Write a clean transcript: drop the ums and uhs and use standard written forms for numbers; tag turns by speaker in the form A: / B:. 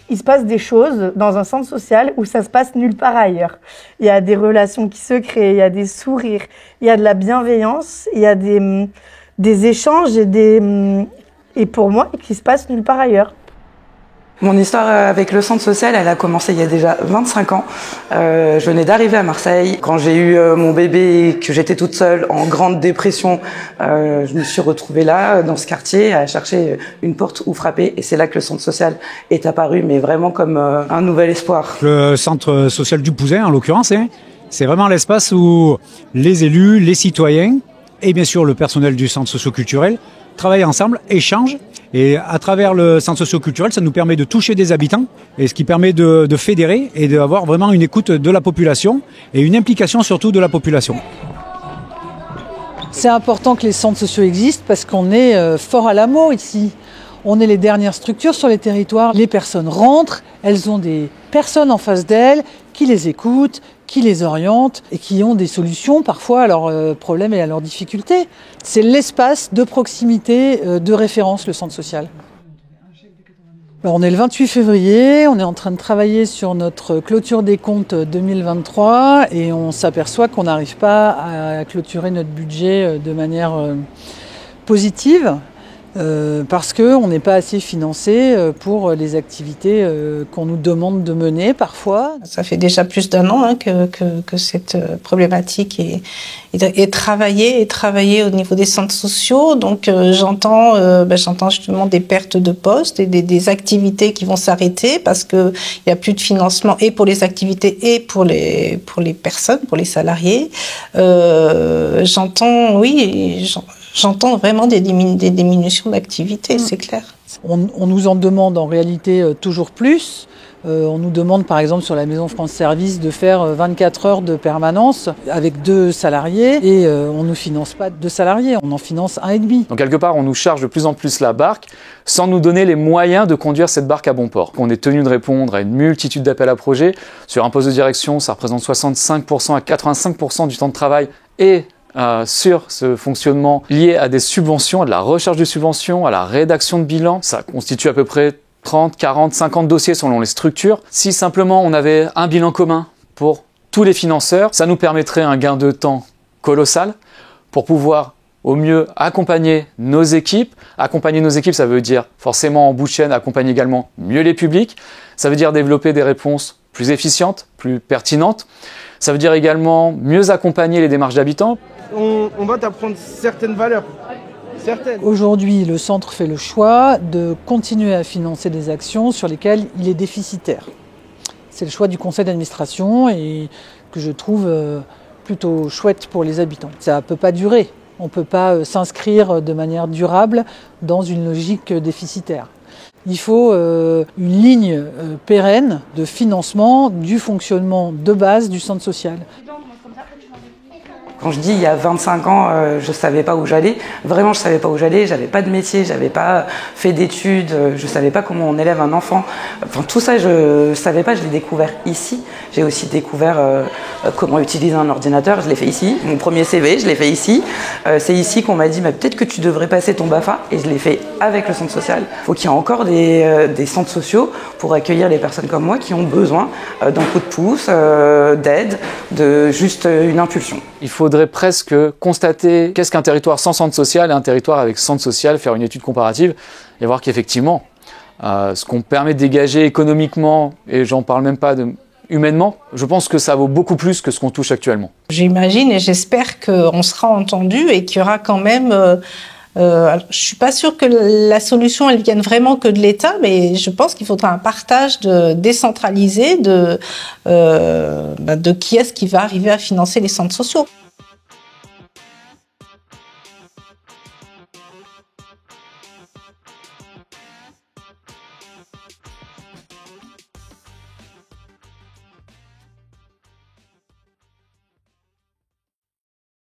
A: il se passe des choses dans un centre social où ça se passe nulle part ailleurs. Il y a des relations qui se créent, il y a des sourires, il y a de la bienveillance, il y a des échanges et pour moi, qui se passe nulle part ailleurs.
B: Mon histoire avec le centre social, elle a commencé il y a déjà 25 ans. Je venais d'arriver à Marseille. Quand j'ai eu mon bébé et que j'étais toute seule en grande dépression, je me suis retrouvée là, dans ce quartier, à chercher une porte où frapper. Et c'est là que le centre social est apparu, mais vraiment comme un nouvel espoir.
C: Le centre social du Pouzin, en l'occurrence, c'est vraiment l'espace où les élus, les citoyens et bien sûr le personnel du centre socio-culturel travaillent ensemble, échangent. Et à travers le centre socio-culturel, ça nous permet de toucher des habitants, et ce qui permet de fédérer et d'avoir vraiment une écoute de la population et une implication surtout de la population.
D: C'est important que les centres sociaux existent parce qu'on est fort à l'amour ici. On est les dernières structures sur les territoires. Les personnes rentrent, elles ont des personnes en face d'elles qui les écoutent, qui les orientent et qui ont des solutions parfois à leurs problèmes et à leurs difficultés. C'est l'espace de proximité de référence, le centre social. Alors on est le 28 février, on est en train de travailler sur notre clôture des comptes 2023 et on s'aperçoit qu'on n'arrive pas à clôturer notre budget de manière positive. Parce qu'on n'est pas assez financé pour les activités qu'on nous demande de mener parfois.
E: Ça fait déjà plus d'1 an que cette problématique est travaillée au niveau des centres sociaux. Donc j'entends justement des pertes de postes et des activités qui vont s'arrêter parce qu'il n'y a plus de financement et pour les activités et pour les personnes, pour les salariés. J'entends vraiment des diminutions d'activité, c'est clair.
D: On nous en demande en réalité toujours plus. On nous demande par exemple sur la Maison France Service de faire 24 heures de permanence avec 2 salariés et on ne nous finance pas 2 salariés, on en finance 1,5.
F: Donc quelque part on nous charge de plus en plus la barque sans nous donner les moyens de conduire cette barque à bon port. On est tenu de répondre à une multitude d'appels à projets. Sur un poste de direction, ça représente 65% à 85% du temps de travail et sur ce fonctionnement lié à des subventions, à de la recherche de subventions, à la rédaction de bilan. Ça constitue à peu près 30, 40, 50 dossiers selon les structures. Si simplement on avait un bilan commun pour tous les financeurs, ça nous permettrait un gain de temps colossal pour pouvoir au mieux accompagner nos équipes. Accompagner nos équipes, ça veut dire forcément en bout de chaîne accompagner également mieux les publics. Ça veut dire développer des réponses plus efficientes, plus pertinentes. Ça veut dire également mieux accompagner les démarches d'habitants.
G: On va t'apprendre certaines valeurs.
D: Aujourd'hui, le centre fait le choix de continuer à financer des actions sur lesquelles il est déficitaire. C'est le choix du conseil d'administration et que je trouve plutôt chouette pour les habitants. Ça ne peut pas durer. On ne peut pas s'inscrire de manière durable dans une logique déficitaire. Il faut une ligne pérenne de financement du fonctionnement de base du centre social.
B: Quand je dis il y a 25 ans, je savais pas où j'allais. Vraiment, je savais pas où j'allais. J'avais pas de métier, j'avais pas fait d'études, je savais pas comment on élève un enfant. Enfin, tout ça, je savais pas. Je l'ai découvert ici. J'ai aussi découvert comment utiliser un ordinateur. Je l'ai fait ici. Mon premier CV, je l'ai fait ici. C'est ici qu'on m'a dit, peut-être que tu devrais passer ton BAFA. Et je l'ai fait avec le centre social. Il faut qu'il y ait encore des centres sociaux pour accueillir les personnes comme moi qui ont besoin d'un coup de pouce, d'aide, de juste une impulsion.
F: Il faudrait presque constater qu'est-ce qu'un territoire sans centre social et un territoire avec centre social, faire une étude comparative et voir qu'effectivement, ce qu'on permet de dégager économiquement, et j'en parle même pas humainement, je pense que ça vaut beaucoup plus que ce qu'on touche actuellement.
E: J'imagine et j'espère qu'on sera entendu et qu'il y aura quand même... je suis pas sûre que la solution elle vienne vraiment que de l'État, mais je pense qu'il faudra un partage décentralisé de qui est-ce qui va arriver à financer les centres sociaux.